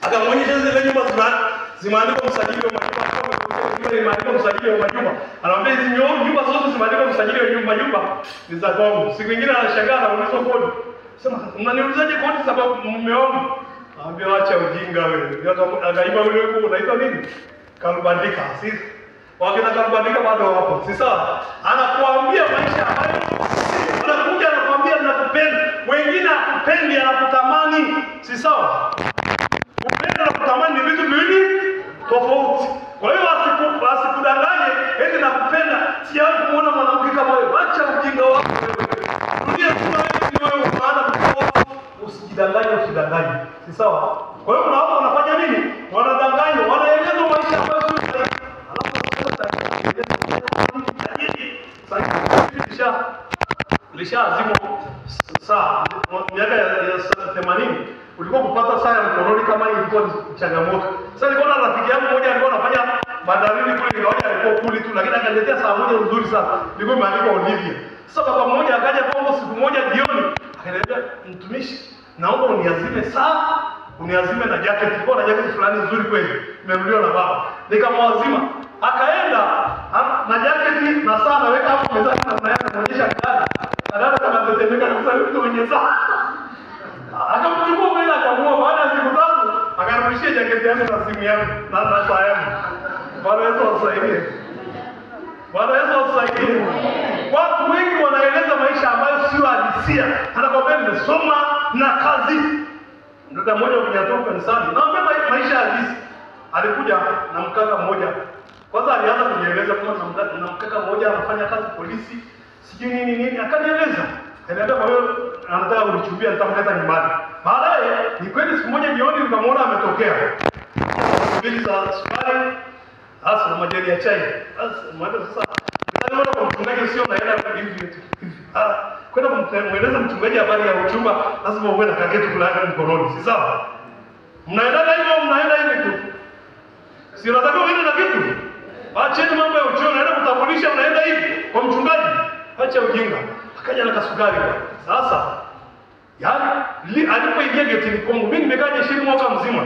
Akamwonyesha zile nyumba zimeandikwa msajili wa majumba. Imeandikwa msajili wa majumba. Anamwambia hizi nyumba zote zimeandikwa msajili wa majumba ni za kwangu. Siku nyingine anashangaa anaulizwa kodi. Sema mnaniulizaje kodi sababu mume wangu? Anambia acha ujinga wewe. Akaiba ule huko unaitwa nini? Kalubandika. Si wakina kalubandika bado hapo. Si sawa? Anakuambia maisha ambayo anakuja anakuambia ninakupenda. Wengine hakupendi anakutamani. Si sawa? Kupenda na kutamani ni vitu viwili tofauti. Kwa hiyo asikudanganye eti nakupenda, sijawahi kumuona mwanamke kama wewe. Acha ujinga wako wewe. Rudia tu wewe maana usidanganye. Si sawa? Kwa hiyo kuna watu wanafanya nini? Wanadanganya, wanaeleza maisha ambayo sio sahihi. Alafu sasa lishaazimo saa miaka ya 80 ulikuwa kupata saa ya mkononi kama hii ilikuwa changamoto. Sasa nilikuwa na rafiki yangu mmoja alikuwa anafanya bandarini kule, nikaona alikuwa kuli tu, lakini akaniletea saa moja nzuri sana. Ilikuwa imeandikwa Olivia. Sasa baba mmoja akaja kwangu siku moja jioni, akaniambia mtumishi, naomba uniazime saa, uniazime na jacket. Ilikuwa na jacket fulani nzuri kweli, nimerudiwa na baba. Nikamwazima. Akaenda na jacket na saa naweka hapo mezani na naonyesha kidada. Kadada kama tetemeka kabisa mtu mwenye saa. Akamchukua mbele akamua, baada ya siku 3 akarudishia jaketi yangu na simu yangu na saa yangu. Bwana Yesu asaidie. Bwana Yesu asaidie. Watu wengi wanaeleza maisha ambayo sio halisia. Anakwambia nimesoma na kazi. Ndio mmoja ukijatoka kanisani. Naambia maisha halisi. Alikuja na mkaka mmoja. Kwanza alianza kunieleza kama na mkaka mmoja anafanya kazi polisi. Sijui nini akanieleza. Anaambia kwa hiyo anataka kunichumbia nitamleta nyumbani. Baadaye ni kweli siku moja jioni nikamwona ametokea. Bili za sukari, hasa na majani ya chai. Sasa ndio kwa mchungaji sio naenda hivi. Kwenda kumweleza mchungaji habari ya uchumba lazima uwe na kaketi fulani mkononi. Si sawa? Mnaenda hivi tu. Si unataka uende na kitu? Acheni mambo ya uchumba, naenda kutambulisha unaenda hivi kwa mchungaji. Acha ujinga. Akaja na kasukari bwana. Sasa alipoingia getini kwangu, mimi nimekaa jeshini mwaka mzima.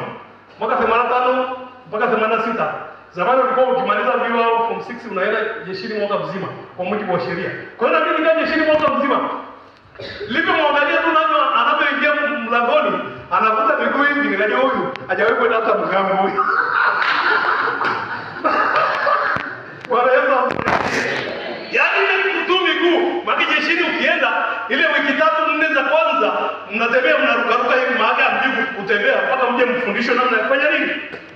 Mwaka 85 mpaka 86. Zamani ulikuwa ukimaliza vyuo au form 6 unaenda jeshini mwaka mzima kwa mujibu wa sheria. Kwa hiyo mimi nikaa jeshini mwaka mzima. Nilipomwangalia tu nani anapoingia mlangoni, anavuta miguu hivi, nikajua huyu hajawahi kwenda hata mgambo huyu. Bwana Yesu asifiwe. Yaani ile tu miguu, makijeshini ukienda ile wiki 3-4 za kwanza mnatembea mnarukaruka hivi maaga mjuu kutembea mpaka mje mfundishwe namna ya kufanya nini?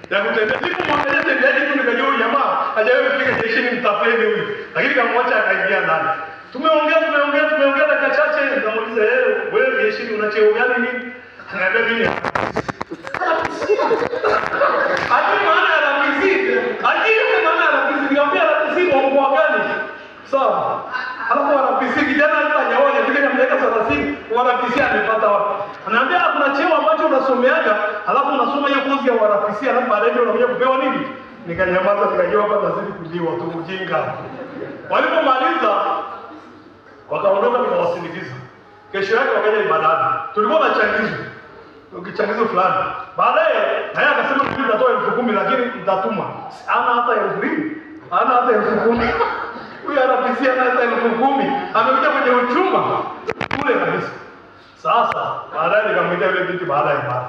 Ya kutembea. Nilipomwangalia tembeaje tu nikajua huyu jamaa hajawahi kufika jeshini mtapeli huyu. Lakini kamwacha akaingia ndani. Tumeongea dakika chache nikamuuliza wewe jeshini una cheo gani nini? Ananiambia mimi. Hadi maana ya rafiki. Nikamwambia rafiki wa gani? Sawa. Alafu wanapisi kijana hajaoa ndio mleka 30 wanapisi amepata wapi? Anaambia kuna cheo ambacho unasomeaga, alafu unasoma hiyo kozi ya wanapisi alafu baadaye unakuja kupewa nini? Nikanyamaza nikajua hapa nazidi kujiwa tu ujinga. Walipomaliza wakaondoka nikawasindikiza. Kesho yake wakaja ibadani. Tulikuwa na changizo fulani. Baadaye naye akasema mimi nitatoa 10,000 lakini nitatuma. Ana hata 20,000. Ana hata 10,000. Huyu anapisia na hata 10,000. Amekuja kwenye uchumba kule kabisa. Sasa baadaye nikamwita yule binti baada ya ibada.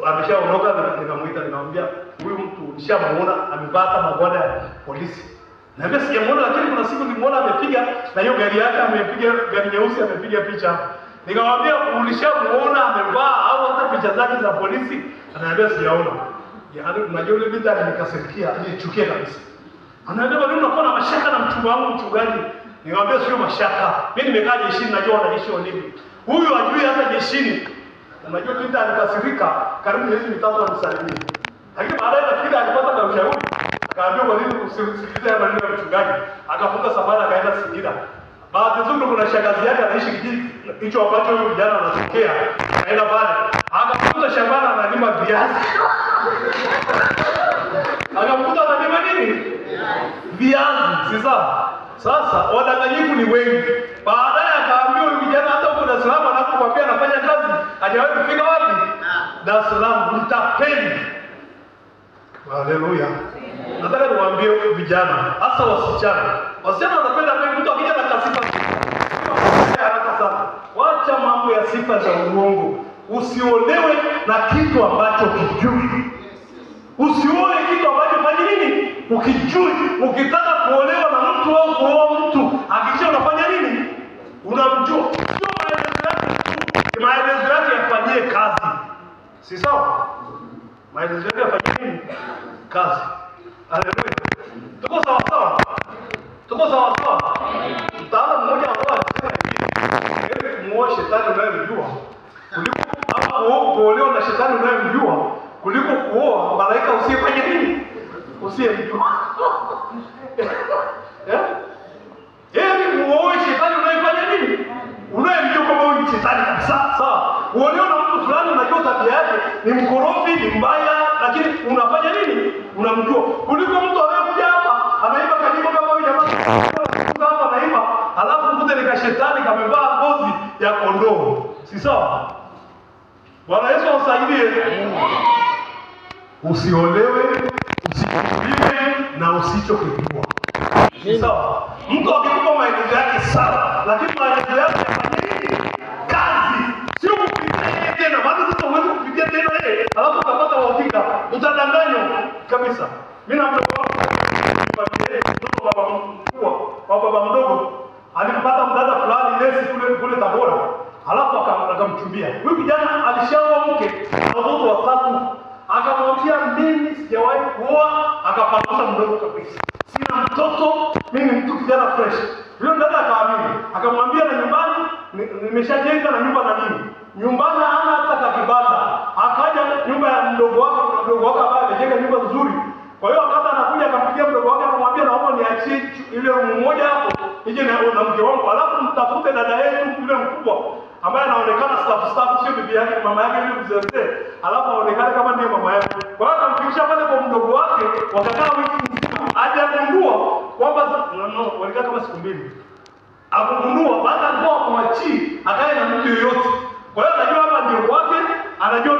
Ameshaondoka nikamwita nikamwambia huyu mtu nishamuona amevaa magwada ya polisi. Na mimi sijamuona lakini kuna siku nilimuona amepiga na hiyo gari yake amepiga gari nyeusi amepiga picha. Nikamwambia ulishamuona amevaa au hata picha zake za polisi? Ananiambia sijaona. Yaani unajua yule binti alikasirikia, alichukia kabisa. Ananiambia wewe unakuwa na mashaka na mchumba wangu mchungaji. Nikamwambia sio mashaka. Mimi nimekaa jeshini najua wanajeshi wa nini. Huyu ajui hata jeshini. Unajua binti alikasirika karibu miezi 3 anisalimia. Lakini baadaye nafikiri alipata na ushauri. Akaambia kwa nini usisikilize maneno ya mchungaji? Akafunga safari akaenda Singida. Bahati nzuri kuna shangazi yake anaishi kijiji hicho ambacho huyo kijana anatokea. Akaenda pale. Akakuta shambani analima viazi. Akakuta analima nini? Viazi. Sasa wadanganyifu ni wengi. Baadaye akaambia huyo kijana hata huko Dar es Salaam anapokuambia anafanya kazi, hajawahi kufika wapi? Dar es Salaam mtapeli. Haleluya. Nataka niwaambie vijana, hasa wasichana. Wasichana wanapenda mtu akija na kasifa haraka sana. Wacha mambo ya sifa za uongo. Usiolewe na kitu ambacho kijui. Usioe kitu ambacho fanya nini? Ukijui. Ukitaka kuolewa na mtu au kuoa mtu, hakikisha unafanya nini? Unamjua. Sio maelezo yake. Maelezo yake yafanyie kazi. Si sawa? Maelezo yake yafanyie nini? Kazi. Haleluya. Tuko sawa sawa? Tuko sawa sawa? Mtaalamu mmoja anasema hivi, muoe shetani unayemjua kuliko kuolewa na shetani unayemjua kuliko kuoa malaika usiyefanya nini? Usiyemjua. Muoe shetani unayefanya nini? Unayemjua kama huyu ni shetani kabisa. Sawa. Uolewa na mtu fulani unajua tabia yake ni mkorofi, ni mbaya, lakini unafanya nini? Unamjua. Kuliko mtu anayekuja hapa anaiba kanyimbo kama huyu jamaa. Hapa anaiba, alafu mkute ni kashetani kamevaa ngozi ya kondoo. Si sawa? Bwana Yesu asaidie. Usiolewe, usichukiwe na usichokijua. Si sawa? Mtu akikupa maelezo yake sawa, lakini maelezo yake yafanye nini? Kazi. Sio kupitia tena. Maana sasa huwezi kupitia tena alafu utapata uhakika, utadanganywa kabisa. Mimi na mdogo wangu baba mdogo alimpata mdada fulani nesi kule Tabora, alafu akamchumbia. Huyu kijana alishaoa mke na watoto watatu, akamwambia mimi sijawahi kuoa, akapangusa mdogo kabisa. Sina mtoto, mimi ni mtu kijana fresh. Huyo mdada akaamini, akamwambia na nyumbani nimeshajenga na nyumba na nini. Nyumbani hana hata kibanda. Akaja nyumba ya mdogo wake ambaye amejenga nyumba nzuri. Kwa hiyo wakati anakuja akampigia mdogo wake akamwambia naomba niachie ile room moja hapo nije na mke wangu, alafu mtafute dada yetu yule mkubwa ambaye anaonekana staff sio bibi yake, mama yake yule mzee, alafu aonekane kama ndiye mama yake. Kwa hiyo akamfikisha pale kwa mdogo wake, wakakaa wiki nzima, hajagundua kwamba walikaa kama siku mbili. Akagundua baada ya kumwachi akae na mtu yoyote. Kwa hiyo anajua hapa ndio wake, anajua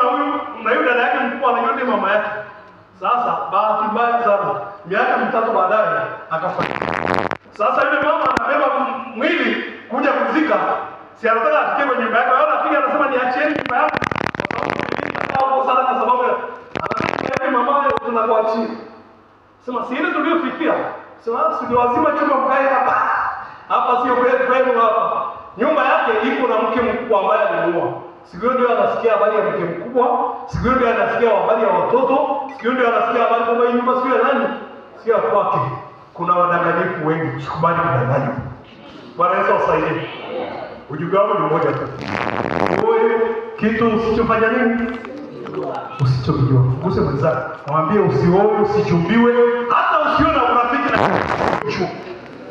na huyu dada yake mkubwa anajua ndiye mama yake. Sasa bahati mbaya sana, miaka mitatu baadaye akafariki. Sasa yule mama anabeba mwili kuja kuzika. Si anataka afike kwenye nyumba yake, wala afike anasema niachieni nyumba yangu. Kwa sababu anataka mama yake tunakuachia. Sema si ile tuliyofikia. Sema si lazima chumba mkae hapa. Hapa sio kwenu hapa. Nyumba yake iko na mke mkubwa ambaye alimuoa. Siku hiyo ndio anasikia habari ya mke mkubwa, siku hiyo ndio anasikia habari ya watoto, siku hiyo ndio anasikia habari kwamba hii nyumba sio ya nani? Sio ya kwake. Kuna wadanganyifu wengi, usikubali kudanganywa. Bwana Yesu asaidie. Ujumbe wangu ni mmoja tu. Wewe kitu usichofanya nini? Usichokijua. Guse mwenzako. Mwambie usioe, usichumbiwe, hata usiwe na urafiki na mtu.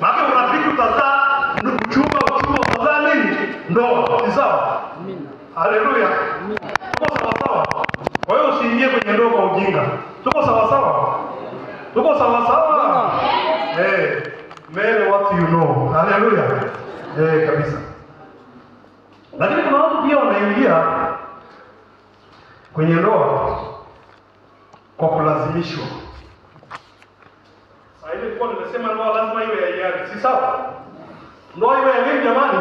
Maana urafiki utazaa uchumba utazaa nini? Ndoa. Ni sawa? Amina. Haleluya. Tuko sawa sawa. Kwa hiyo usiingie kwenye ndoa kwa ujinga. Tuko sawa sawa. Tuko sawa sawa. Marry what you know. Haleluya. Kabisa. Lakini kuna watu pia wanaingia kwenye ndoa kwa kulazimishwa. Sasa hivi kwa nimesema ndoa lazima iwe ya hiari. Si sawa? Ndoa iwe ya nini jamani?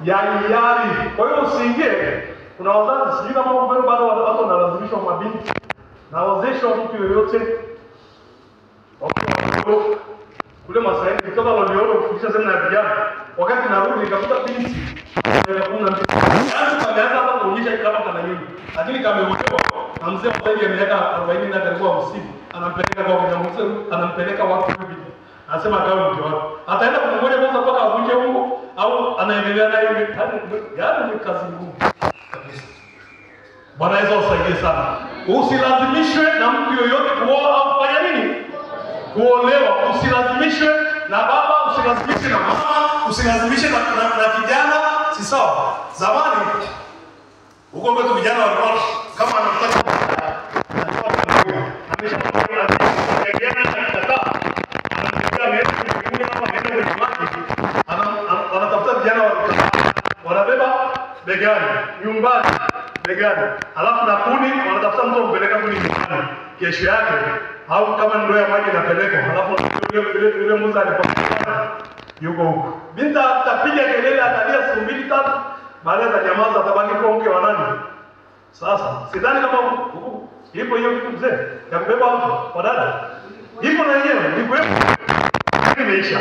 Ya hiari. Kwa hiyo usiingie. Kuna wazazi sijui kama wao bado watu wanalazimishwa mabinti na wazeshwa mtu yoyote. Kule Masaini nitoka Loliondo kufundisha semina ya vijana. Wakati narudi nikakuta binti ya 12. Yaani kameanza hapa kuonyesha kama kana nyingi. Lakini kameolewa na mzee wa zaidi ya miaka 40 na karibu 50. Anampeleka kwa mzee, anampeleka watu hivi. Anasema kama mke wake. Ataenda kumngoja kwanza mpaka avunje ungo au anaendelea na hivi. Yaani ni kazi ngumu kabisa. Bwana Yesu asaidie sana. Usilazimishwe na mtu yoyote kuoa au kufanya nini? Kuolewa. Usilazimishwe na baba, usilazimishwe na mama, usilazimishwe na kijana. Si sawa? Zamani huko kwetu vijana walikuwa kama anataka anatafuta vijana wanabeba begani, nyumbani begani, Alafu na kuni wanatafuta mtu kumpeleka kuni nyumbani kesho yake, au kama ndoo ya maji inapelekwa, alafu yule Musa alipokuwa yuko huko. Binti atapiga kelele, atalia siku 2 3, baada ya nyamaza atabaki kwa mke wa nani? Sasa sidhani kama ipo hiyo kitu mzee ya kubeba watu kwa dada. Ipo na yenyewe, ni kweli. Imeisha.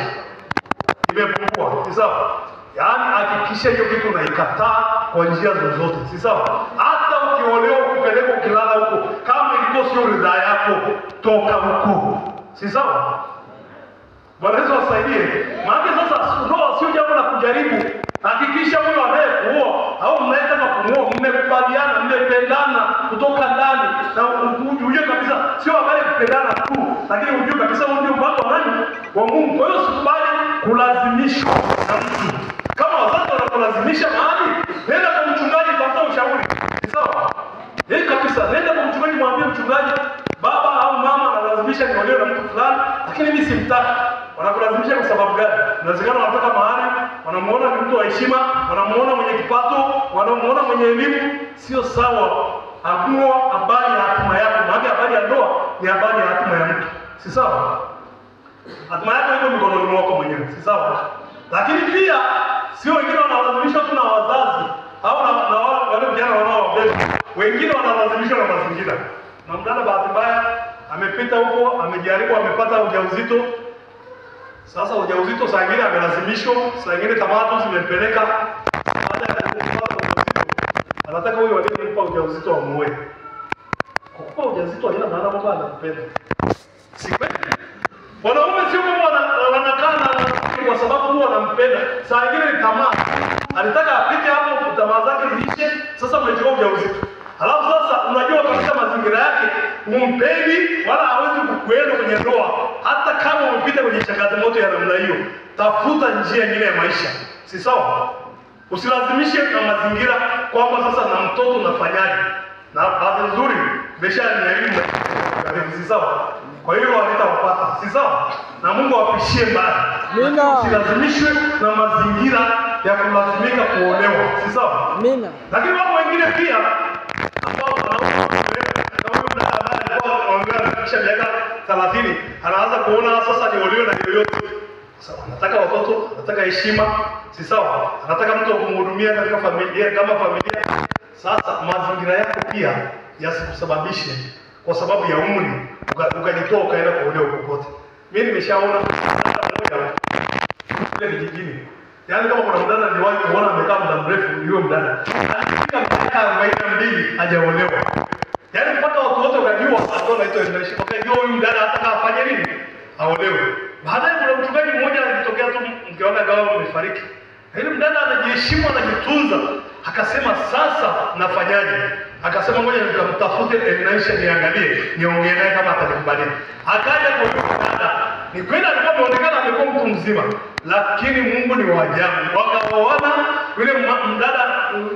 Imepungua. Si sawa? Yaani hakikisha hiyo kitu unaikataa kwa njia zozote. Si sawa? Hata ukiolewa ukipeleka ukilala huko, kama ilikuwa sio ridhaa yako, toka huko. Si sawa? Bwana Yesu asaidie. Maana sasa ndoa sio jambo la kujaribu. Hakikisha huyo anayekuoa au mnaitaka kumuoa mmekubaliana, mmependana kutoka ndani, na ujue kabisa sio habari kupendana tu, lakini ujue kabisa huyo ndio mpango wa nani? Wa Mungu. Kwa hiyo usikubali kulazimishwa na mtu. Kama wazazi wanakulazimisha mahali, nenda kwa mchungaji tafuta ushauri. Sawa? Kabisa, nenda kwa mchungaji mwambie mchungaji, baba au mama analazimisha niolewe na mtu fulani, lakini mimi simtaki. Wanakulazimisha kwa sababu gani? Inawezekana wanatoka mahali, wanamuona ni mtu wa heshima, wanamuona mwenye kipato, wanamuona mwenye elimu. Sio sawa. Amua habari ya hatima yako. Maana habari ya ndoa ni habari ya hatima ya mtu. Si sawa? Hatima yako iko mikononi mwako mwenyewe. Si sawa? Lakini pia sio wengine wanalazimishwa tu na wazazi au na wale vijana wanaowabeba. Wengine wanalazimishwa na mazingira. Na mdada bahati mbaya amepita huko, amejaribu, amepata ujauzito. Sasa ujauzito saa nyingine amelazimishwa, saa nyingine tamaa tu zimempeleka. Baada ya kupata ujauzito, anataka huyo aliyempa ujauzito amuoe. Kukupa ujauzito haina maana kwamba anampenda. Si kweli? Wanaume sio kwamba wanakaa na kwa sababu tu wanampenda. Saa nyingine ni tamaa. Alitaka apite hapo tamaa zake ziishe, sasa mnachukua ujauzito. Alafu sasa unajua katika mazingira yake umpendi wala hawezi kukuenda kwenye ndoa. Hata kama umepita kwenye changamoto ya namna hiyo, tafuta njia nyingine ya maisha. Si sawa? Usilazimishe na mazingira kwamba sasa na mtoto unafanyaje. Na bahati nzuri besha ni elimu. Si sawa? Kwa hiyo hawatapata. Si sawa? Na Mungu apishie mbali. Usilazimishwe na mazingira ya kulazimika kuolewa. Si sawa? Amina. Lakini wako wengine pia ambao kisha miaka 30 anaanza kuona sasa niolewe na yoyote. Sasa anataka watoto, anataka heshima, si sawa? Anataka mtu kumhudumia katika familia kama familia. Sasa mazingira yako pia yasikusababishe kwa sababu ya umri ukajitoa ukaenda kuolewa popote. Mimi nimeshaona mmoja kule vijijini. Yaani kama kuna mdada niwahi kuona amekaa muda mrefu yule mdada. Alifika miaka 42 hajaolewa. Yaani mpaka watu wote wakajua ataona hiyo inaishi. Wakajua huyu mdada hata afanye nini? Aolewe. Baadaye kuna mchungaji mmoja alitokea tu mke wake akawa amefariki. Yule mdada anajiheshimu, anajitunza. Akasema sasa nafanyaje? Akasema ngoja nikamtafute Elisha niangalie, niongee naye kama atanikubali. Akaja kwa yule mdada. Ni kweli alikuwa ameonekana amekuwa mtu mzima, lakini Mungu ni wa ajabu. Wakaoana yule mdada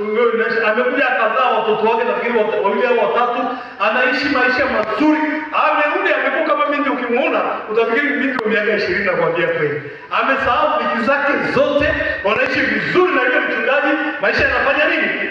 yule amekuja akazaa watoto wake nafikiri wawili au watatu, anaishi maisha mazuri. Amerudi amekuwa kama binti, ukimuona utafikiri binti wa miaka 20 na kuambia kweli. Amesahau biki zake zote, wanaishi vizuri na yule mchungaji, maisha yanafanya nini?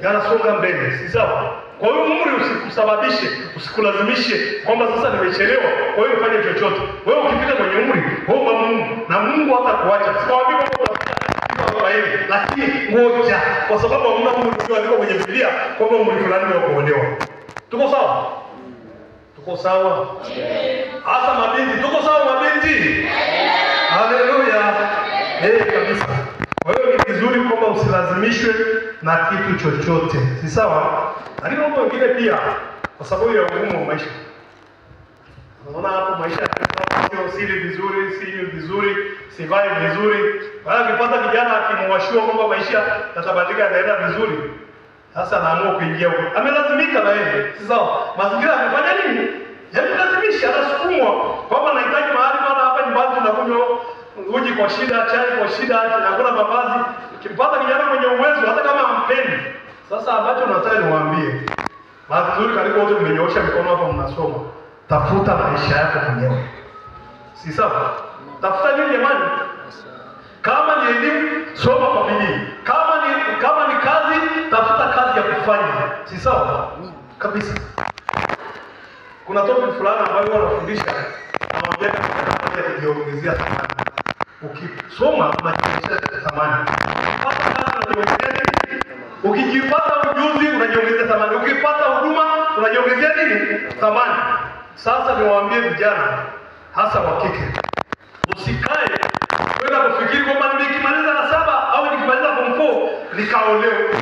Yanasonga mbele, si sawa? Kwa hiyo umri usikusababishe, usikulazimishe kwamba sasa nimechelewa, kwa hiyo ufanye chochote. Wewe ukifika kwenye umri, omba Mungu na Mungu hatakuacha. Sikwambii kwamba utafika kwa hili, lakini ngoja, kwa sababu hamna umri ulioandikwa kwenye Biblia kwamba umri fulani wa kuolewa. Tuko sawa? Tuko sawa? Hasa mabinti, tuko sawa mabinti? Haleluya. Kabisa. Kwa hiyo ni vizuri kwamba usilazimishwe na kitu chochote. Si sawa? Lakini mambo mengine pia kwa sababu ya ugumu wa maisha. Unaona hapo maisha sio sili vizuri, sili vizuri, sivai vizuri. Baada kupata kijana akimwashua kwamba maisha yatabadilika yataenda vizuri. Sasa anaamua kuingia huko. Amelazimika na yeye. Si sawa? Mazingira amefanya nini? Yamelazimisha, anasukumwa kwamba nahitaji mahali bwana hapa nyumbani tunakunywa uji kwa shida, chai kwa shida, tunakula mavazi. Ukimpata kijana mwenye uwezo hata kama hampendi. Sasa ambacho nataka niwaambie, bahati nzuri karibu wote mmenyoosha mikono hapa mnasoma. Tafuta maisha yako mwenyewe. Si sawa? Tafuta nini jamani? Kama ni elimu, soma kwa bidii. Kama ni kazi, tafuta kazi ya kufanya. Si sawa? Kabisa. Kuna topic fulani ambayo wanafundisha naambia kama kujiongezea thamani. Ukisoma unajiongezea thamani. Ukijipata ujuzi unajiongezea thamani. Ukipata huduma unajiongezea nini? Thamani. Sasa niwaambie vijana hasa wa kike, usikae kwenda kufikiri kwamba nikimaliza na 7 au nikimaliza form 4 nikaolewe.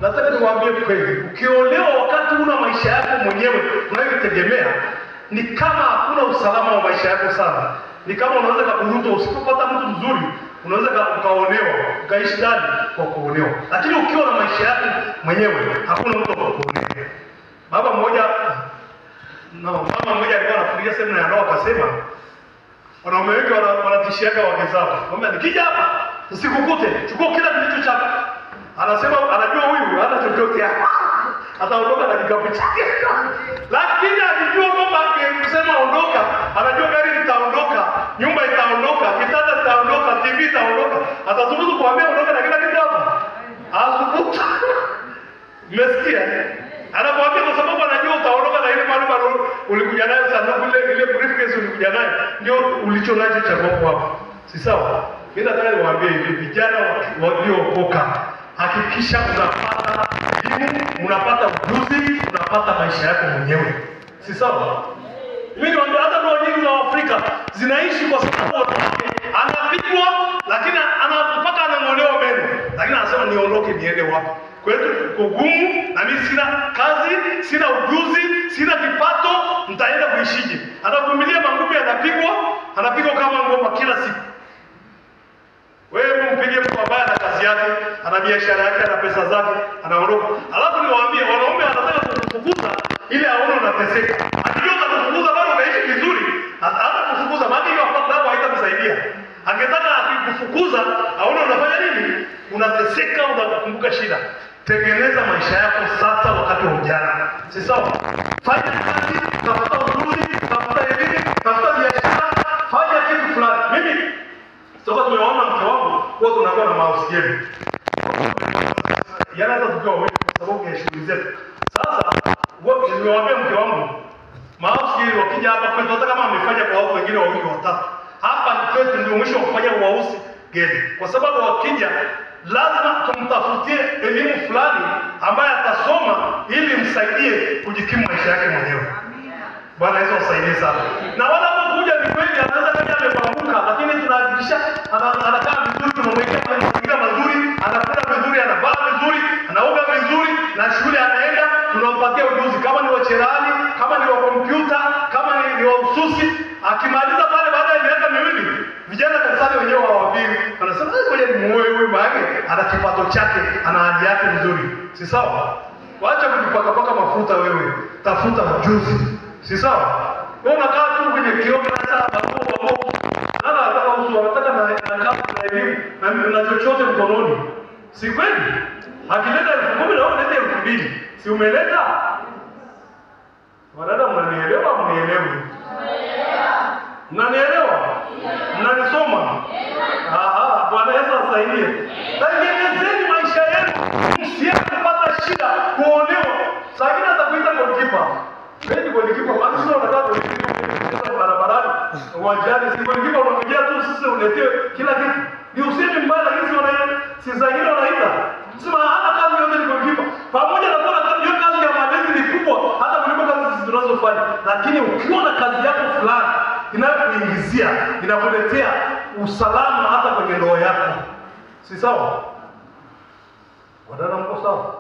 Nataka niwaambie kweli, ukiolewa wakati una maisha yako mwenyewe unayotegemea, ni kama hakuna usalama wa maisha yako sana. Ni kama unaweza kukuruta, usipopata mtu mzuri unaweza ukaolewa, ukaishi ndani kwa kuolewa. Lakini ukiwa na maisha yako mwenyewe hakuna mtu wa kuolewa. Mama mmoja alikuwa anafundisha semina ya ndoa, akasema wanaume wengi wanatishiaga wake zao. Mwambie nikija hapa usikukute, chukua kila kitu chako. Anasema anajua huyu hata chochote hapa. Ataondoka na kikapu chake. Lakini akijua kwamba akisema ondoka, anajua gari litaondoka, nyumba itaondoka, kitanda kitaondoka, TV itaondoka. Atasubutu kuambia ondoka na kila kitu hapa. Asubutu. Mmesikia? Anakuambia kwa sababu anajua utaondoka na ile malumbano ulikuja nayo sanduku ile briefcase ulikuja nayo ndio ulicho nacho cha kwako hapo. Si sawa? Mimi nataka niwaambie hivi vijana waliookoka, hakikisha unapata elimu, unapata ujuzi, unapata maisha yako mwenyewe. Si sawa? Mimi niwaambia hata ndoa nyingi za Afrika zinaishi kwa sababu anapigwa lakini mpaka anang'olewa meno. Lakini anasema niondoke niende wapi? Kwetu kugumu na mimi sina kazi, sina ujuzi, sina kipato, nitaenda kuishije? Anavumilia mangumu, anapigwa kama ngoma kila siku. Wewe mpige mtu ambaye ana kazi yake, ana biashara yake, ana pesa zake, anaondoka. Alafu niwaambie wanaume wanataka kukufukuza ili aone unateseka. Akijua kukufukuza bado unaishi vizuri, hata kufukuza maana hiyo hapo haitamsaidia. Angetaka akikufukuza aone unafanya nini? Unateseka, unakumbuka shida. Tengeneza maisha yako sasa wakati wa ujana. Si sawa? Fanya kazi, tafuta ujuzi, tafuta elimu, tafuta biashara, fanya kitu fulani. Mimi sasa tumeona mke wangu kwa tunakuwa na mahusiano. Hata tukiwa wengi kwa sababu ya shughuli zetu. Sasa nimewaambia mke wangu mahusiano wakija hapa kwetu, hata kama amefanya kwa watu wengine wawili watatu, hapa kwetu ndio mwisho wa kufanya uausi geni. Kwa sababu wakija lazima tumtafutie elimu fulani ambaye atasoma ili msaidie kujikimu maisha yake mwenyewe. Bwana Yesu asaidie sana. Na wanapokuja ni kweli anaweza kama amepanguka, lakini tunahakikisha anakaa vizuri, tunamwekea mazingira mazuri, anakula vizuri, anavaa vizuri, anaoga vizuri, na shule anaenda, tunampatia ujuzi kama ni wa cherehani, kama ni wa kompyuta, kama ni wa ususi. Akimaliza pale baada ya miaka miwili, vijana kanisani wenyewe hawapigi. Wanasema ngoja nimuoe huyu maana ana kipato chake, ana hali yake nzuri. Si sawa? Waacha kujipaka mafuta wewe. Tafuta ujuzi. Si sawa? Wewe unakaa tu kwenye kioo sasa hapo. Nana anataka uso, anataka na elimu na chochote mkononi. Si kweli? Akileta 10,000 na wewe unaleta 2,000. Si umeleta? Wadada mnanielewa mnielewi? Mnanielewa? Mnanisoma? Bwana Yesu asaidie. Tengenezeni maisha yenu, msiache kupata shida kuonewa. Sagina atakuita goalkeeper. Wewe goalkeeper, maana sio unataka goalkeeper barabarani. Uwanjani si goalkeeper unakuja tu sisi uletewe kila kitu. Ni usemi mbaya lakini si Sagina wanaita. Sema hata kazi yote ni goalkeeper. Pamoja na kuwa hiyo kazi ya malezi ni kubwa hata kuliko kazi sisi tunazofanya. Lakini ukiwa na kazi yako fulani inayokuingizia, inakuletea usalama hata kwenye ndoa yako. Si sawa? Wadada mko sawa?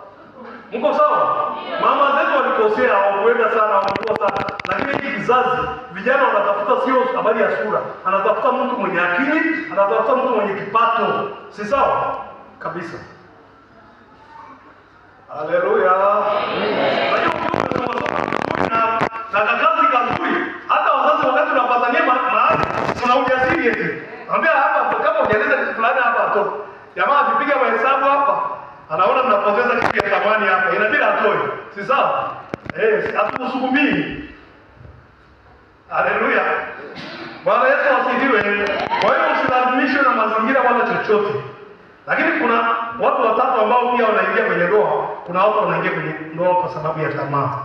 Mko sawa? Mama zetu walikosea, hawakuenda sana, hawakuwa sana. Lakini hiki kizazi, vijana wanatafuta sio habari ya sura. Anatafuta mtu mwenye akili, anatafuta mtu mwenye kipato. Si sawa? Kabisa. Haleluya. Na kazi kazuri, hata wazazi wakati tunapatania mahali kuna ujasiri eti. Ambia hapa kama hujaleta kitu fulani hapa atoe. Jamaa akipiga mahesabu hapa, anaona mnapoteza kitu ya thamani hapa. Inabidi atoe. Si sawa? Hatukusukumii. Haleluya. Bwana Yesu asifiwe. Kwa hiyo usilazimishwe na mazingira wala chochote. Lakini kuna watu watatu ambao pia wanaingia kwenye ndoa. Kuna watu wanaingia kwenye ndoa kwa sababu ya tamaa.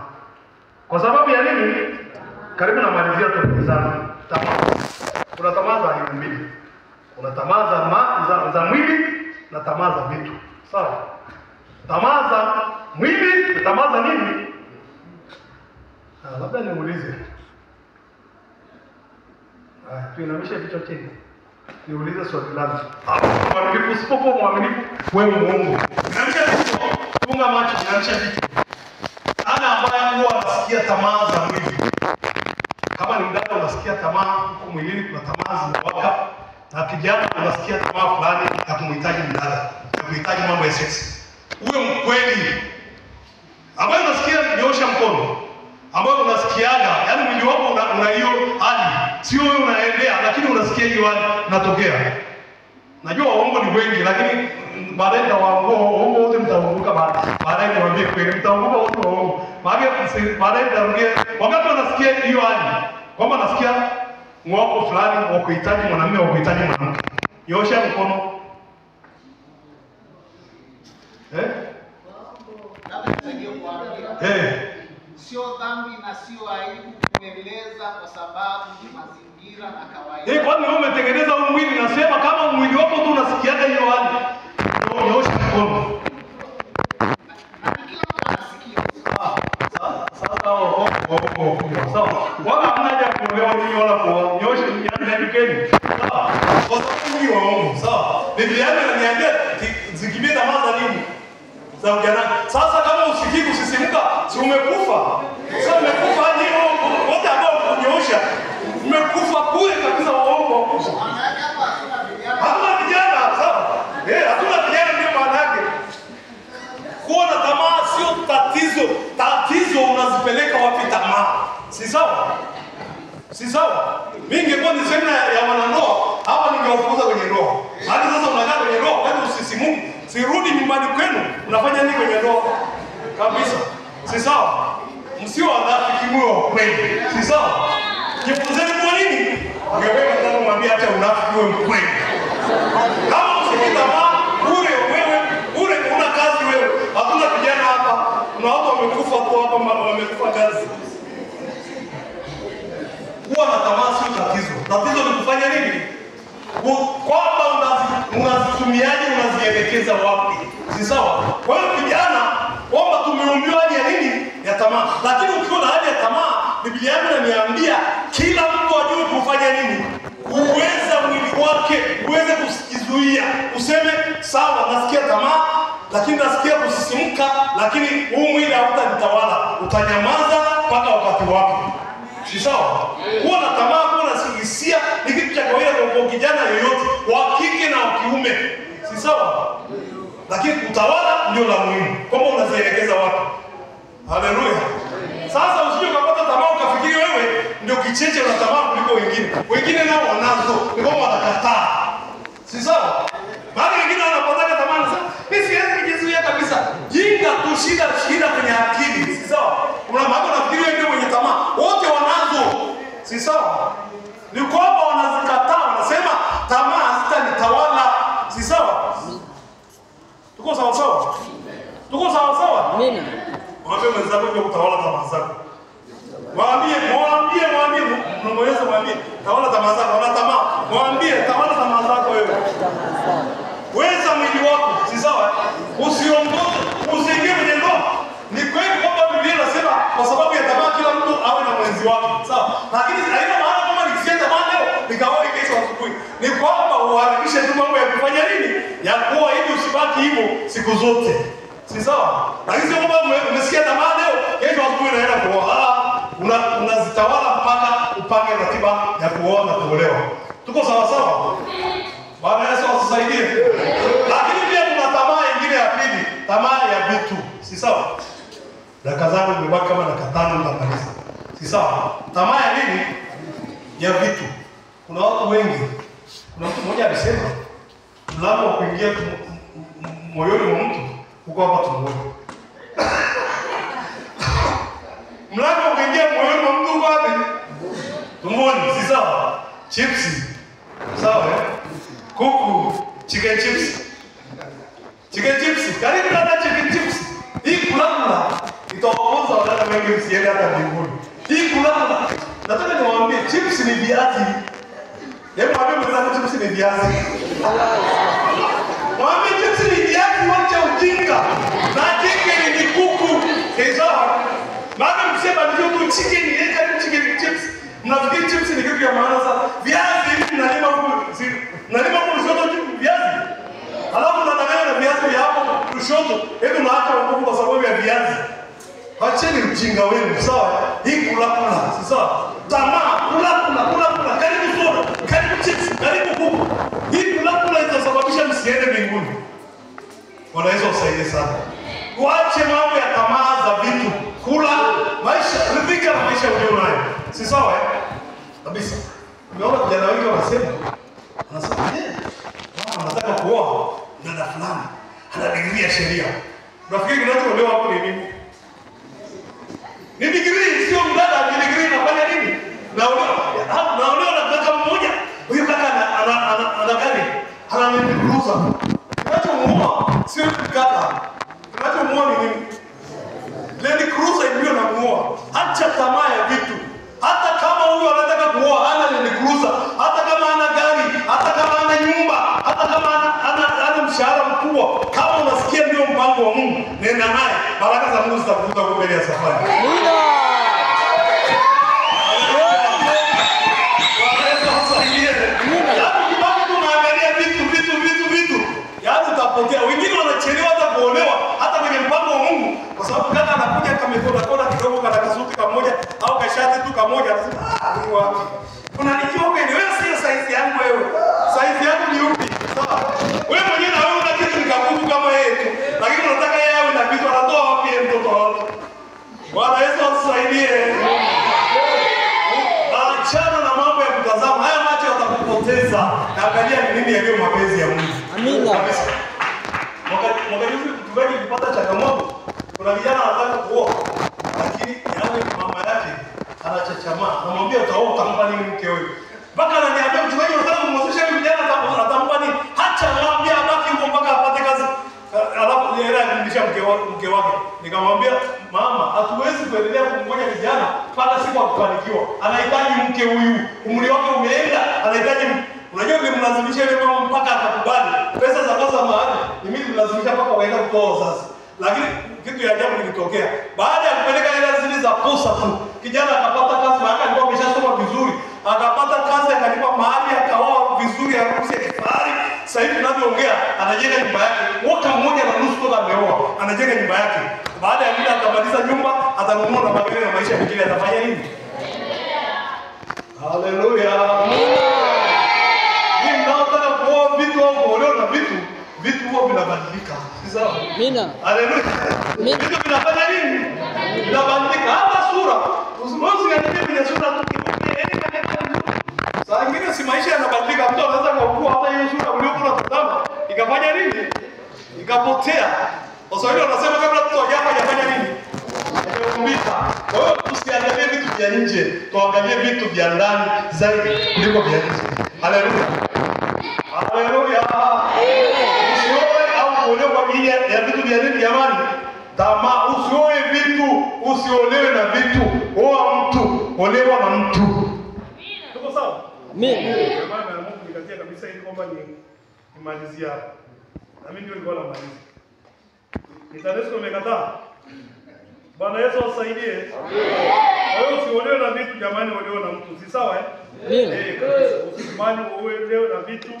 Kwa sababu ya nini? Karibu na malizia tuelezana. Tamaa. Kuna tamaa za aina mbili. Kuna tamaa za mwili na tamaa za vitu. Sawa? Tamaa za mwili na tamaa za nini? Labda niulize. Tuinamishe vichwa chini. Niulize swali langu. Mwaminifu usipokuwa mwaminifu, wewe muongo. Inamisha vichwa. Funga macho, inamisha vichwa. Ana ambaye huwa anasikia tamaa za mwili. Kama ni mdada unasikia tamaa huko mwilini, kuna tamaa zinawaka. Na kijana unasikia tamaa fulani ya kumhitaji mdada, ya kuhitaji mambo ya seksi. Uwe mkweli. Ambaye unasikia nyosha mkono. Ambayo unasikiaga, yaani mwili wako una hiyo hali. Sio wewe unaendea, lakini unasikia hiyo hali inatokea. Najua waongo ni wengi, lakini baadaye waongo wote mtaongoka baadaye niwaambie kweli mtaongoka wote waongo. Baadaye nitarudia wakati unasikia hiyo hali. Kwamba nasikia mwako fulani wa kuhitaji mwanamume wa kuhitaji mwanamke. Nyosha mkono. Sio dhambi na sio aibu kueleza kwa sababu ni mazingira na kawaida. Kwani wewe umetengeneza huu mwili, nasema kama mwili wako tu unasikiaga hiyo hali. Nyosha mkono. Na kila mtu anasikia. Sawa. Wala hamna haja ya kuolewa nyinyi wala kuonyosha nyandikeni. Sawa. Kwa sababu ni waongo. Sawa. Biblia inaniambia zikimbie tamaa za nini? Za ujana. Sasa kama usikii kusisimuka, si umekufa. Sasa umekufa hadi wote ambao kunyosha. Umekufa bure kabisa waongo. Hatuna vijana, sawa? Hatuna vijana ndio maana yake. Kuwa na tamaa sio tatizo. Tatizo unazipeleka wapi tamaa? Si sawa? Si sawa? Mimi ningekuwa ni sema ya wanandoa, hapa ningewafukuza kwenye ndoa. Hadi sasa unakaa kwenye ndoa, wewe usisimuke. Sirudi nyumbani kwenu, unafanya nini kwenye ndoa? Kabisa. Si sawa? Msio wanafiki mwe wa kweli. Si sawa? Jifunzeni kwa nini? Ungewewe ndio kumwambia hata unafiki wewe mkweli. Kama usikita tamaa, bure una kazi wewe. Hatuna vijana hapa. Kuna watu wamekufa tu hapa, wamekufa kazi. Kuwa na tamaa sio tatizo. Tatizo ni kufanya nini? Kwamba unazitumiaje, unazielekeza wapi? Si sawa? Kwa hiyo vijana, kwamba tumeumbiwa hali ya nini? Ya tamaa. Lakini ukiwa na hali ya tamaa, Biblia inaniambia kila mtu ajue kufanya nini? Uweza mwili wake, uweze kujizuia. Useme sawa, nasikia tamaa, lakini nasikia kusisimuka, lakini huu mwili hautanitawala. Utanyamaza mpaka wakati wake. Si sawa? Kuwa na tamaa, kuwa na hisia ni kitu cha kawaida kwa kijana yoyote, wa kike na wa kiume. Si sawa? Lakini utawala ndio la muhimu. Kwamba unazielekeza wapi? Haleluya. Sasa usije ukapata tamaa ukafikiri wewe ndio kicheche na tamaa kuliko wengine. Wengine nao wanazo, ni kama wanakataa. Si sawa? Baadhi wengine wanapata tamaa sasa. Mimi siwezi kujizuia kabisa. Jinga tu shida kwenye akili. Si sawa? Kuna mambo nafikiri wewe ndio mwenye tamaa. Wote wanazo. Si sawa? Ni kwamba wanazikataa, wanasema tamaa hazitanitawala. Si sawa? Tuko sawa sawa? Tuko sawa sawa? Amina. Mwambie mwenzako ndio kutawala tamaa zako. Mwambie, mnaweza mwambie, tawala tamaa zako, wana tamaa. Mwambie, tawala tamaa zako wewe. Weza mwili wako, si sawa? Usiongoze, usiingie kwenye ndoa. Ni kweli kwamba Biblia inasema kwa sababu ya tamaa kila mtu awe na mwenzi wake. Sawa? Lakini haina maana kama nikisikia tamaa leo, nikaoa kesho asubuhi. Ni kwamba uharakishe tu mambo ya kufanya nini? Ya kuoa ili usibaki hivyo siku zote. Si sawa? Lakini sio kwamba umesikia tamaa leo, kesho asubuhi unaenda kuoa. Unazitawala mpaka upange ratiba ya kuoa na kuolewa. Tuko sawa sawa? Bwana Yesu atusaidie. Lakini pia kuna tamaa nyingine ya pili, tamaa ya vitu. Si sawa? Dakika zangu zimebaki kama dakika 5 nitamaliza. Si sawa? Tamaa ya nini? Ya vitu. Kuna watu wengi. Kuna mtu mmoja alisema mlango wa kuingia moyoni mwa mtu uko hapa tumboni. Mlango wa kuingia moyoni mwa mtu uko wapi? Tumboni, si sawa? Chips. Sawa eh? Kuku, chicken chips. Chicken chips. Karibu na chicken chips. Hii kula itawaongoza wadada wengi msiende hata mbinguni. Hii kula nataka niwaambie chips ni viazi. Hebu mwambie mwenzako chips ni viazi. Mwambie chips ni viazi, wacha ujinga. Na chicken ni kuku. Sawa? Maana msema ndio tu chicken ni chicken chips. Mnafikiri chips ni kitu ya maana sana. Viazi hivi nalima huko zote viazi. Alafu unadanganya na viazi vya hapo kushoto. Hebu unaacha nguvu kwa sababu ya viazi. Acheni ujinga wenu, sawa? Hii kula, si sawa? Tamaa, kula. Karibu soda, karibu chips, karibu kuku. Hii kula itasababisha msiende mbinguni. Bwana Yesu asaidie sana. Waache mambo ya tamaa za vitu. Kula, maisha, ridhika na maisha ulionayo. Si sawa eh? Kabisa. Umeona vijana wengi wanasema, anataka kuoa dada fulani. Ana degree ya sheria. Unafikiri kinachoelewa hapo ni nini? Ni degree, sio mdada, ni degree inafanya nini? Naolewa na kaka mmoja. Huyu kaka ana gari. Ana cruiser. Kinachomuoa sio kaka. Kinachomuoa ni nini? Land Cruiser ndio namuoa. Acha tamaa ya vitu. Hata kama huyu anataka kuoa hana Land Cruiser, hata kama ana gari, hata kama ana nyumba, hata kama ana mshahara mkubwa, kama unasikia ndio mpango wa Mungu, nenda naye. Baraka za Mungu zitakukuta kwa mbele ya safari. Amina. Yaani utapotea. Wengine wanachelewa hata kuolewa hata kwenye mpango wa Mungu kwa sababu kaka anakuja kama kidogo kana kasuti kamoja au kashati tu kamoja anasema ni wapi? Unanijua kweli wewe sio size yangu wewe. Size yangu ni upi? Sawa. Wewe mwenyewe na wewe una kitu nikakubu kama yeye tu. Lakini unataka yeye awe na vitu anatoa wapi mtoto wako? Bwana Yesu atusaidie. Achana na mambo ya kutazama. Haya macho yatakupoteza. Angalia ni nini yaliyo mapenzi ya Mungu. Amina. Mwaka juzi mchungaji alipata changamoto. Kuna vijana wanataka kuoa. Lakini yaani mama yake anachachamaa. Anamwambia utaoa utampa nini mke wewe? Mpaka ananiambia mchungaji unataka kumwozesha yule kijana atampa nini? Hacha mwambie abaki huko mpaka apate kazi. Alafu yeye anamrudisha mke wake. Nikamwambia mama, hatuwezi kuendelea kumngoja kijana mpaka siku akufanikiwa. Anahitaji mke huyu. Umri wake umeenda, anahitaji unajua nimlazimisha yule mama mpaka akakubali. Pesa za kwanza mahali, mimi nimlazimisha mpaka waenda kutoa sasa. Lakini kitu ya ajabu kilitokea. Baada ya kupeleka hela zile za posa tu, kijana akapata kazi maana alikuwa ameshasoma vizuri. Akapata kazi akalipa mahali akaoa vizuri harusi ya kifahari. Sasa hivi tunavyoongea anajenga nyumba yake. Mwaka mmoja na nusu toka ameoa, anajenga nyumba yake. Baada ya muda akamaliza nyumba, atanunua na magari na maisha mengine atafanya nini? Haleluya. Vitu huwa vinabadilika. Sawa? Amina. Haleluya. Vitu vinafanya nini? Vinabadilika. Hata sura. Usiangalie kwenye sura tu. Saa nyingine si maisha yanabadilika. Mtu anaweza kuugua hata hiyo sura uliokuwa unatazama ikafanya nini? Ikapotea. Waswahili wanasema kabla mtu hajafanya nini? Hajakumbika. Kwa hiyo tusiangalie vitu vya nje, tuangalie vitu vya ndani zaidi kuliko vya nje. Haleluya. Haleluya. Usioe kwa ajili ya vitu vya nini jamani? Tamaa. Usioe vitu, usiolewe na vitu. Oa mtu, olewa na mtu. Tuko sawa? Amina. Jamani na Mungu nikatia kabisa ili kwamba nimalizia hapa. Na mimi ndio nilikuwa namaliza. Nitanesco umekataa. Bwana Yesu asaidie. Kwa hiyo usiolewe na vitu jamani, olewa na mtu. Si sawa eh? Amina. Usikubali uolewe na vitu.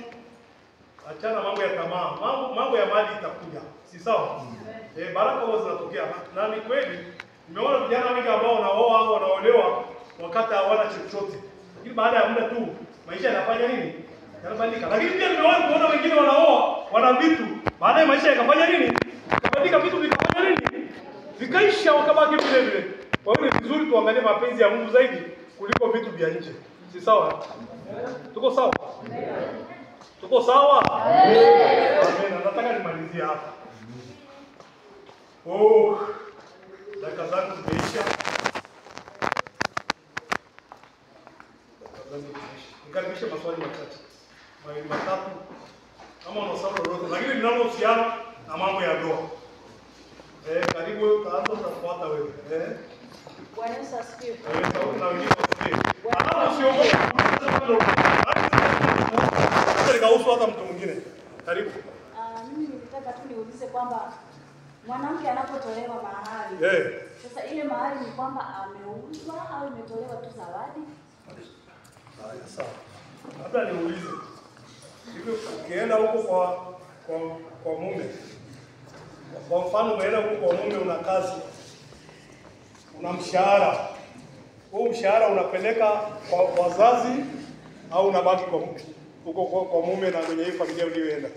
Achana mambo ya tamaa. Mambo ya mali itakuja. Si sawa? Baraka huwa zinatokea. Na ni kweli nimeona vijana wengi ambao wanaoa au wanaolewa wakati hawana chochote. Lakini baada ya muda tu maisha yanafanya nini? Yanabadilika. Lakini pia nimewahi kuona wengine wanaoa, wana vitu, baadaye maisha yakafanya nini? Yakabadilika, vitu vikafanya nini? Vikaisha, wakabaki vile vile. Kwa hiyo ni vizuri tuangalie mapenzi ya Mungu zaidi kuliko vitu vya nje. Si sawa? Tuko sawa? Tuko sawa? Amen. Nataka nimalizie hapa. Dakika zangu zimeisha. nikaribishe maswali machache. Mawili matatu. Kama una swali lolote, lakini linalohusiana na mambo ya ndoa. Karibu wewe utaanza utafuata wewe. Bwana Yesu asifiwe. Sauti na wengine wasikie. Alafu usiogope. Hata nikahusu hata mtu mwingine. Karibu. Mimi nilitaka tu niulize kwamba mwanamke anapotolewa mahari. Sasa ile mahari ni kwamba ameuzwa au imetolewa tu zawadi? Haya sawa. Labda niulize. Hivyo ukienda huko kwa mume. Kwa mfano umeenda huko kwa mume una kazi. Una mshahara. Huo mshahara unapeleka kwa wazazi au unabaki kwa mke? Huko kwa mume na kwenye hii familia uliyoenda.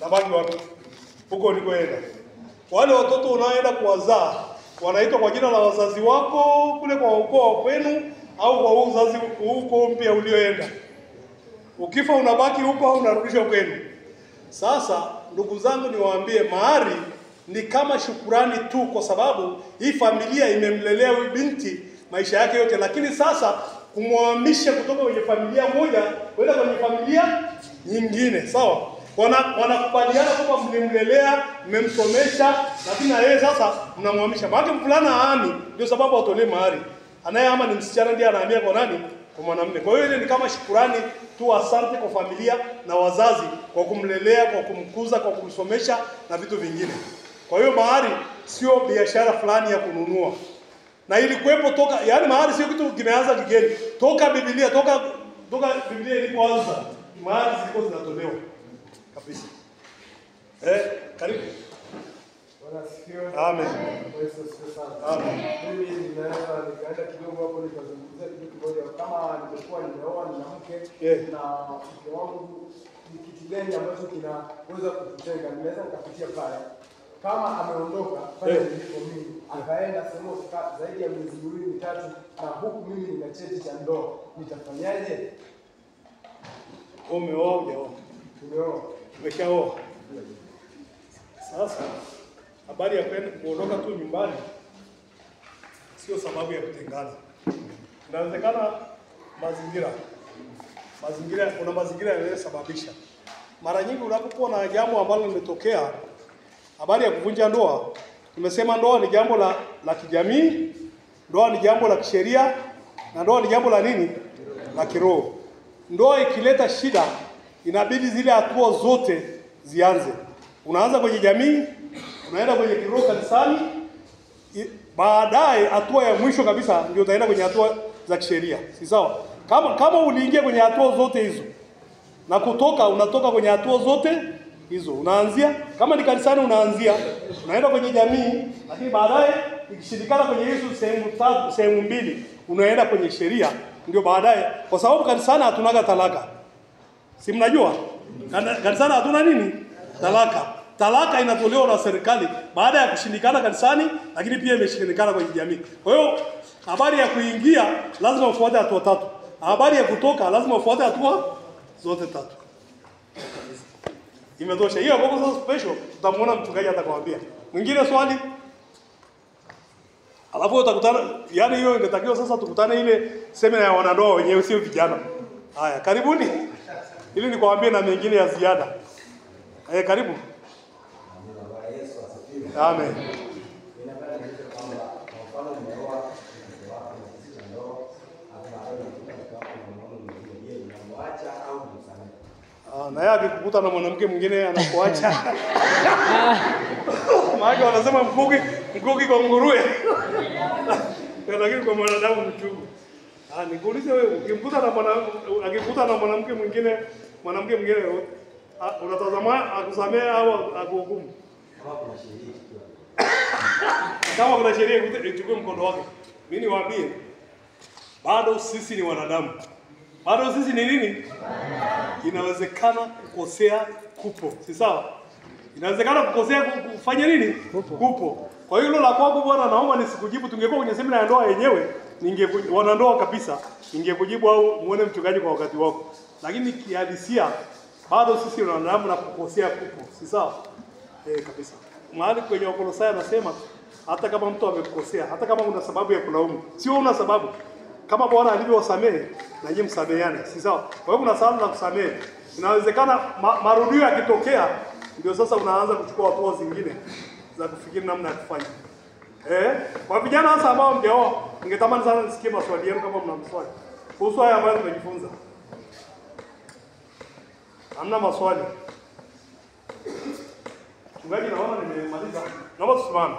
Nabaki wapi? Huko ulikoenda. Wale watoto unaoenda kuwazaa wanaitwa kwa jina la wazazi wako kule kwa ukoo kwenu au kwa uzazi huko mpya ulioenda. Ukifa unabaki huko au unarudishwa kwenu. Sasa ndugu zangu niwaambie, mahari ni kama shukurani tu, kwa sababu hii familia imemlelea huyu binti maisha yake yote, lakini sasa kumhamisha kutoka kwenye familia moja kwenda kwenye familia nyingine, sawa? Wanakubaliana kwamba mlimlelea, mmemsomesha, lakini na yeye sasa mnamhamisha. Maana mvulana haami, ndio sababu atolee mahari. Anayehama ni msichana, ndiye anahamia kwa nani? Kwa mwanamume. Kwa hiyo ile ni kama shukurani tu, asante kwa familia na wazazi kwa kumlelea, kwa kumkuza, kwa kumsomesha na vitu vingine. Kwa hiyo mahari sio biashara fulani ya kununua. Na ilikuwepo toka, yani mahari sio kitu kimeanza kigeni. Toka Biblia, toka Biblia ilipoanza, mahari zilikuwa zinatolewa kabisa. Karibu. Bwana asifiwe. Amen. Yesu asifiwe sana. Amen. Mimi ninaweza nikaenda kidogo hapo nikazungumzia kitu kimoja. Kama ningekuwa nimeoa na mke na mke wangu, ni kitu gani ambacho kinaweza kututenga? Ninaweza nikapitia pale. Kama ameondoka pale nilipo mimi, akaenda sehemu zaidi ya miezi 2-3 na huku mimi nina cheti cha ndoa, nitafanyaje? Umeoa hujaoa? Nimeoa. Umeshaoa? Sasa habari ya kuondoka tu nyumbani sio sababu ya kutengana. Inawezekana kuna mazingira yanayosababisha. Mara nyingi unapokuwa na jambo ambalo limetokea, habari ya kuvunja ndoa, tumesema ndoa ni jambo la kijamii, ndoa ni jambo la kisheria, na ndoa ni jambo la nini? La kiroho. Ndoa ikileta shida, inabidi zile hatua zote zianze. Unaanza kwenye jamii, unaenda kwenye kiroho kanisani, baadaye hatua ya mwisho kabisa ndio utaenda kwenye hatua za kisheria. Si sawa? Kama uliingia kwenye hatua zote hizo na unatoka kwenye hatua zote hizo, unaanzia kama ni kanisani, unaenda kwenye jamii, lakini baadaye ikishirikana kwenye hizo sehemu mbili, unaenda kwenye sheria, ndio baadaye, kwa sababu kanisani hatunaga talaka. Si mnajua? Kanisani hatuna nini? Talaka. Talaka inatolewa na serikali baada ya kushindikana kanisani, lakini pia imeshindikana kwenye jamii. Kwa hiyo habari ya kuingia lazima ufuate hatua 3. Habari ya kutoka lazima ufuate hatua zote 3. Imetosha. Hiyo hapo sasa special tutamuona mchungaji atakwambia. Mwingine swali? Alafu utakutana, yani hiyo ingetakiwa sasa tukutane ile semina ya wanandoa wenyewe, sio vijana. Haya, karibuni. Ili nikwambie na mengine ya ziada. Karibu. Amen. Na yeye akikukuta na mwanamke mwingine anakuacha. Maana wanasema mkuki kwa nguruwe. Lakini kwa mwanadamu mchungu. Nikuulize wewe, akikukuta na mwanamke mwingine unatazama akusamea au akuhukumu? Kama kuna sheria ichukue mkondo wake. Mimi niwaambie, bado sisi ni wanadamu. Bado sisi ni nini? Inawezekana kukosea kupo. Si sawa? Inawezekana kukosea kufanya nini? Kupo. Kwa hiyo hilo la kwako bwana, naomba nisikujibu. Tungekuwa kwenye semina ya ndoa yenyewe, wanandoa kabisa, ningekujibu au muone mchungaji kwa wakati wako. Lakini kihalisia bado sisi ni wanadamu na kukosea kupo. Si sawa? Kabisa. Mahali kwenye Wakolosai anasema hata kama mtu amekukosea, hata kama una sababu ya kulaumu, sio una sababu. kama Bwana alivyowasamehe na nyinyi msameheane, si sawa? Kwa hiyo kuna sala la kusamehe. Inawezekana marudio yakitokea ndio sasa unaanza kuchukua hatua zingine za kufikiri namna ya kufanya. Kwa vijana hasa ambao mjaoa, ningetamani sana nisikie maswali yenu kama mna maswali kuhusu haya ambayo tumejifunza. Hamna maswali? Mchungaji, naona nimemaliza. Naomba tusimame.